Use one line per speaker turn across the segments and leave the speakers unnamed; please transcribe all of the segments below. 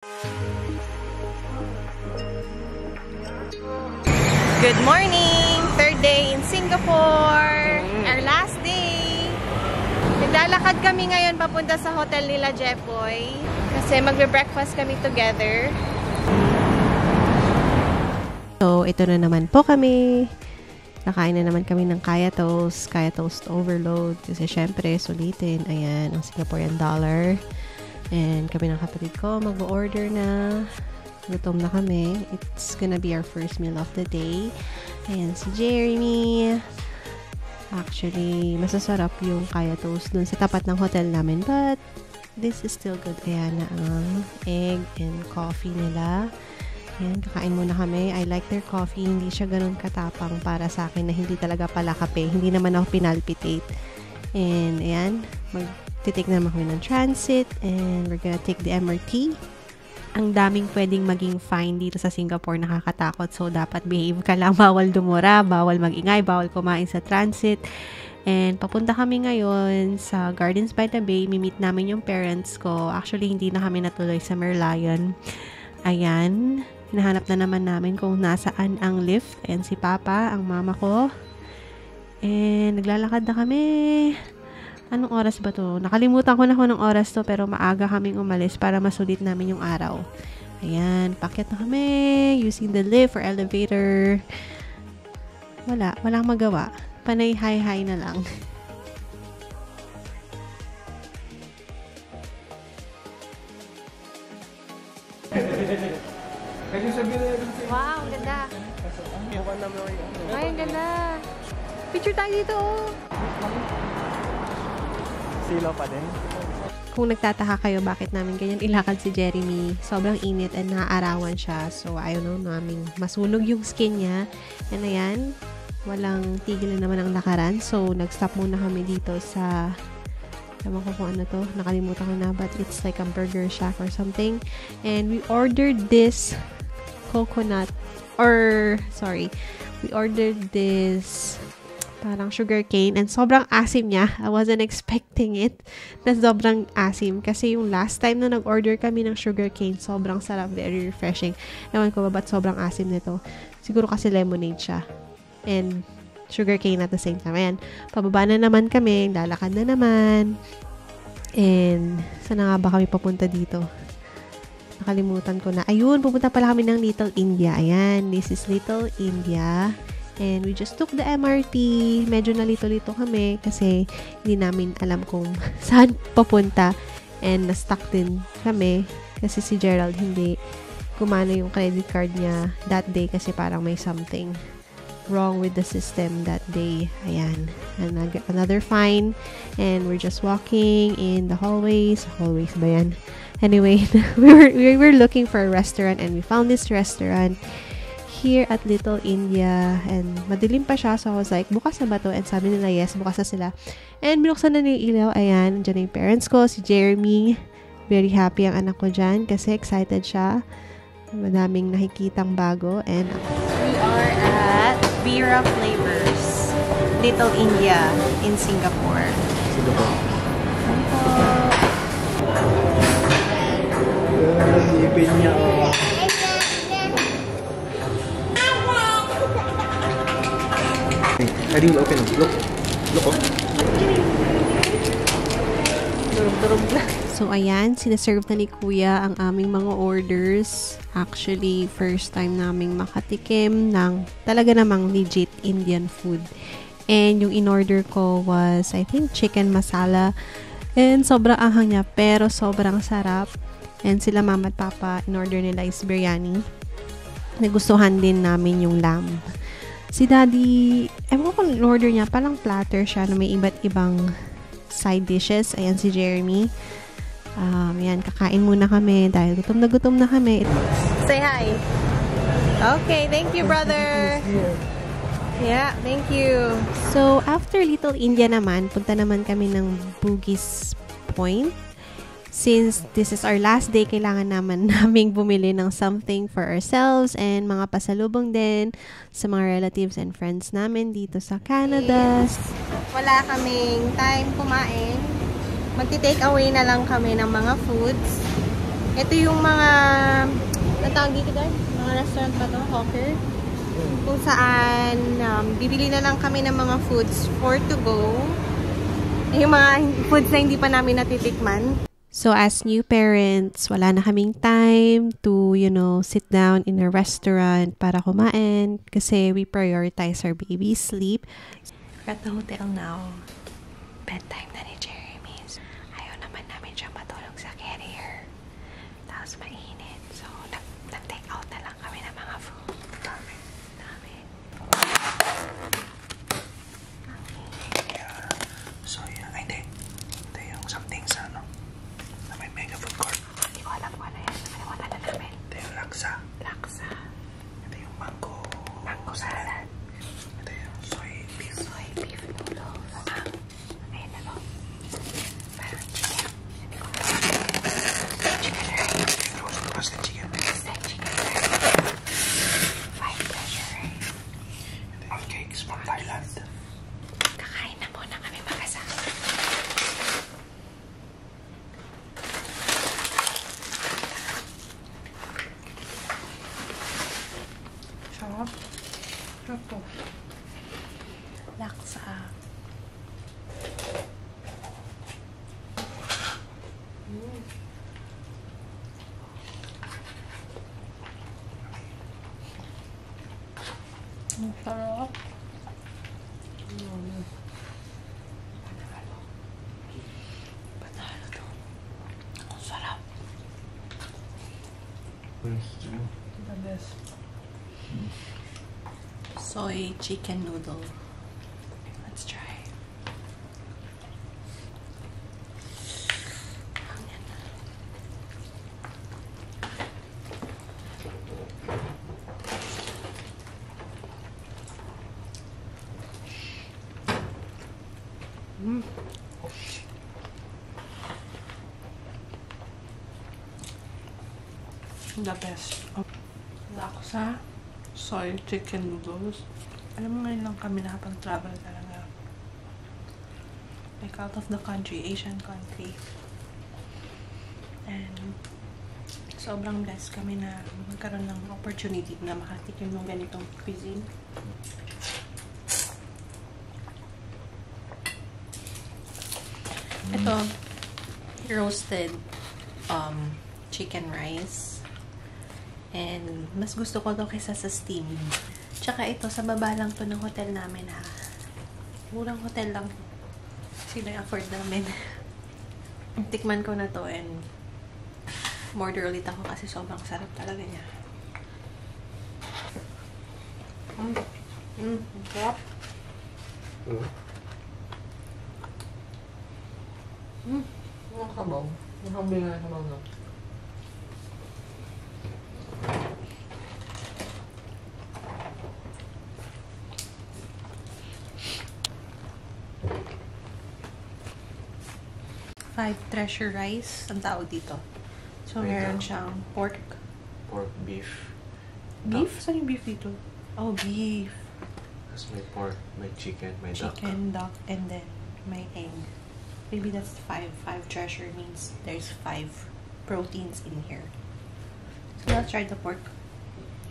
Good morning! Third day in Singapore. Our last day. Naglalakad kami ngayon papunta sa hotel nila Jepoy. Kasi magbe-breakfast kami together. So, ito na naman po kami. Nakain na naman kami ng Kaya Toast. Kaya Toast Overload. Kasi syempre, sulitin. Ayan, ang Singaporean dollar. And kami ng kapatid ko, mag-order na. Gutom na kami. It's gonna be our first meal of the day. Ayan, si Jeremy. Actually, masasarap yung Kaya Toast dun sa tapat ng hotel namin. But, this is still good. Ayan na ang egg and coffee nila. Ayan, kakain muna kami. I like their coffee. Hindi siya ganun katapang para sa akin na hindi talaga pala kape. Hindi naman ako pinalpitate. And, ayan, magtitake naman kami ng transit. And, we're gonna take the MRT. Ang daming pwedeng maging fine dito sa Singapore, nakakatakot. So, dapat behave ka lang. Bawal dumura, bawal magingay, bawal kumain sa transit. And, papunta kami ngayon sa Gardens by the Bay. Mimit namin yung parents ko. Actually, hindi na kami natuloy sa Merlion. Ayan. Hinahanap na naman namin kung nasaan ang lift. Ayan si Papa, ang mama ko. And, naglalakad na kami. Anong oras ba to? Nakalimutan ko na kung anong oras to, pero maaga kaming umalis para masulit namin yung araw. Ayan, pakyat na kami using the lift or elevator. Walang magawa. Panay hi-hi na lang. Wow, ang ganda. Ay, ang ganda. Picture tayo dito, oh.
Silaw pa din.
Kung nagtataka kayo bakit namin ganyan ilakad si Jeremy, sobrang init and naaarawan siya. So, ayaw namin masunog yung skin niya. And ayan, walang tigil na naman ang lakaran. So, nag-stop muna kami dito sa, ewan ko kung ano to, nakalimutan ko na, but it's like a burger shack or something. And we ordered this we ordered this parang sugar cane, and sobrang asim niya. I wasn't expecting it na sobrang asim, kasi yung last time na nag-order kami ng sugar cane, sobrang sarap, very refreshing. Ewan ko ba ba't sobrang asim nito. Siguro kasi lemonade siya and sugar cane at the same time. Ayan, pababa na naman kami, lalakad na naman. And saan na nga ba kami papunta dito? Nakalimutan ko na. Ayun, pupunta pala kami ng Little India. Ayan, this is Little India. And we just took the MRT. Medyo nalito-lito kami kasi hindi namin alam kung saan papunta. And na-stuck din kami kasi si Gerald hindi gumana yung credit card niya that day kasi parang may something wrong with the system that day. Ayan. Another fine. And we're just walking in the hallways. Hallways ba yan? Anyway, we were looking for a restaurant and we found this restaurant here at Little India, and madilim pa siya, so I was like, bukas na ba to? And sabi nila, yes, bukas na sila. And binuksan na yung ilaw. Ayan, dyan na yung parents ko, si Jeremy. Very happy ang anak ko dyan kasi excited siya. Madaming nakikitang bago. And we are at Vera Flavors, Little India in Singapore.
Ipin niya, oh. I think open. Look. Oh.
Durog-durog na. So, ayan, sinaserve na ni Kuya ang aming mga orders. Actually, first time naming makatikim ng talaga namang legit Indian food. And yung in-order ko was, I think, chicken masala. And sobrang anghang niya, pero sobrang sarap. And sila mama at papa, in-order nila is biryani. Nagustuhan din namin yung lamb. Si Daddy, ewan ko kung in-order niya, palang platter siya na may iba't ibang side dishes. Ayan si Jeremy. Yan, kakain muna kami dahil gutom na kami. Say hi. Okay, thank you, brother. Yeah, thank you. So, after Little India naman, punta naman kami ng Bugis Point. Since this is our last day, kailangan naming bumili ng something for ourselves and mga pasalubong din sa mga relatives and friends namin dito sa Canada. Wala kaming time kumain. Magti-take away na lang kami ng mga foods.
Ito yung mga, ang tawag dito guys? Mga restaurant pa to, hawker. Kung saan, bibili na lang kami ng mga foods for to go. Yung mga foods na hindi pa namin natitikman.
So, as new parents, wala na kaming time to, sit down in a restaurant para kumain kasi we prioritize our baby's sleep. We're at the hotel now. Bedtime na ni Jeremy. Ayaw naman namin siya matulog sa carrier. Tapos mainit. So, nag-take out na lang kami ng mga food. Dami.
So, yeah. Ay, hindi. Ito yung something sa, na may mega food court.
Hindi ko alam kung ano yan. Nakalimutan na namin.
Ito yung laksa. Ito yung mango salad. Ito yung soy beef
noodles. Ayun na to.
Parang chicken. Roasted chicken.
Five pleasure rice.
Ito yung cakes from Thailand.
Kakain na muna kami mag-asama.
Sarap. Sarap to.
Laksa.
Ang sarap.
Panalo to. Ang sarap.
The best.
Soy chicken noodle. Let's try.
The best. Laksa, soy chicken noodles. Alam mo, ngayon lang kami nakapag-travel talaga. Like out of the country, Asian country. And sobrang blessed kami na magkaroon ng opportunity na makatikim ng ganitong cuisine.
Ito, roasted chicken rice. And mas gusto ko to kaysa sa steam. Tsaka ito, sa baba lang to ng hotel namin ha. Murang hotel lang. Kasi na-afford namin. Tikman ko na to and order ulit ako kasi sobrang sarap talaga niya.
Sarap.
Nakabaw. Nakabili nga naman na.
Five treasure rice, ang tawag dito. So, meron siyang pork.
Pork, beef.
Beef? Saan yung beef dito? Oh, beef.
Tapos may pork, may chicken, may duck.
Chicken, duck, and then may egg. Maybe that's five. Five treasure means there's 5 proteins in here. So, let's try the pork.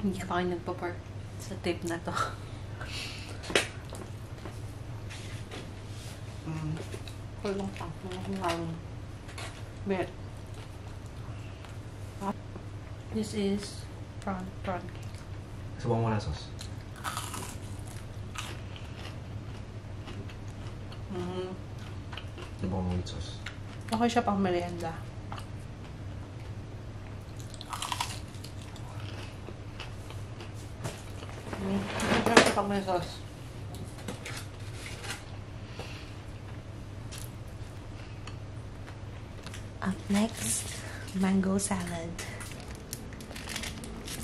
Hindi pa kayo nagpa-pork sa trip na to. Kulong pa. But this is prawn cake.
Subang mo na sauce. Subang mo with sauce.
Okay siya pang merienda. Okay siya pang may sauce.
Up next, mango salad.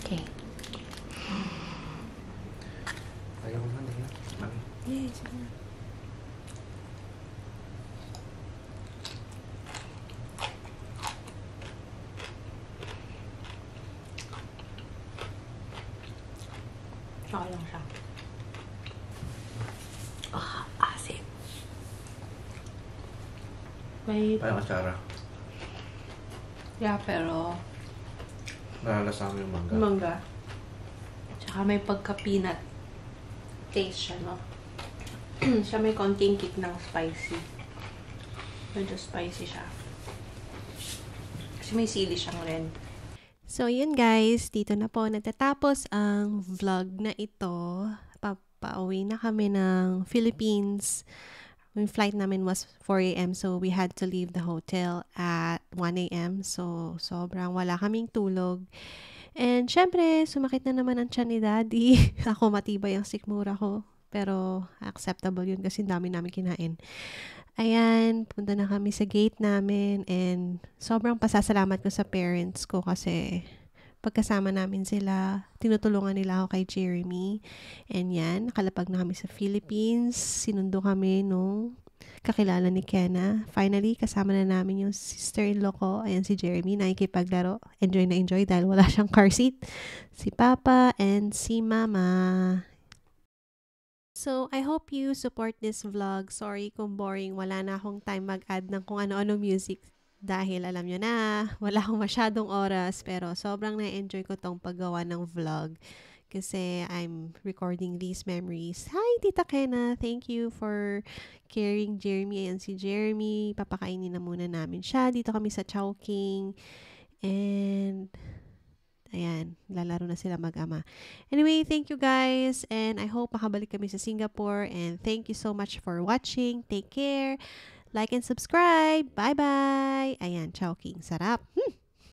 Okay.
Ayaw mo na din.
Yes. Okay lang siya. Asim.
May
Parang atsara.
Yeah, pero
Nalalasa mo yung mangga.
mangga. Tsaka may pagka-peanut taste siya, no? Siya may konting kick ng spicy. Medyo spicy siya. Kasi may sili siyang red.
So, yun guys. Dito na po natatapos ang vlog na ito. Pauwi na kami ng Philippines. Yung flight namin was 4 a.m. So, we had to leave the hotel at 1 a.m. So, sobrang wala kaming tulog. And, syempre, sumakit na naman ang tiyan ni Daddy. Ako, matibay ang sikmura ko. Pero, acceptable yun kasi dami namin kinain. Ayan, punta na kami sa gate namin. And, sobrang pasasalamat ko sa parents ko kasi pagkasama namin sila, tinutulungan nila ako kay Jeremy. And yan, nakalapag na kami sa Philippines. Sinundo kami nung kakilala ni Kenna. Finally, kasama na namin yung sister-in-law ko. Ayan si Jeremy, nakikipaglaro. Enjoy na enjoy dahil wala siyang car seat. Si Papa and si Mama. So, I hope you support this vlog. Sorry kung boring. Wala na akong time mag-add ng kung ano-ano music. Dahil alam nyo na, wala akong masyadong oras, pero sobrang na-enjoy ko tong paggawa ng vlog. Kasi I'm recording these memories. Hi, Tita Kenna! Thank you for caring Jeremy. Ayan si Jeremy. Papakainin na muna namin siya. Dito kami sa Chowking. And ayan, lalaro na sila mag-ama. Anyway, thank you guys. And I hope makabalik kami sa Singapore. And thank you so much for watching. Take care. Like and subscribe. Bye-bye. Ayan, Chowking. Sarap.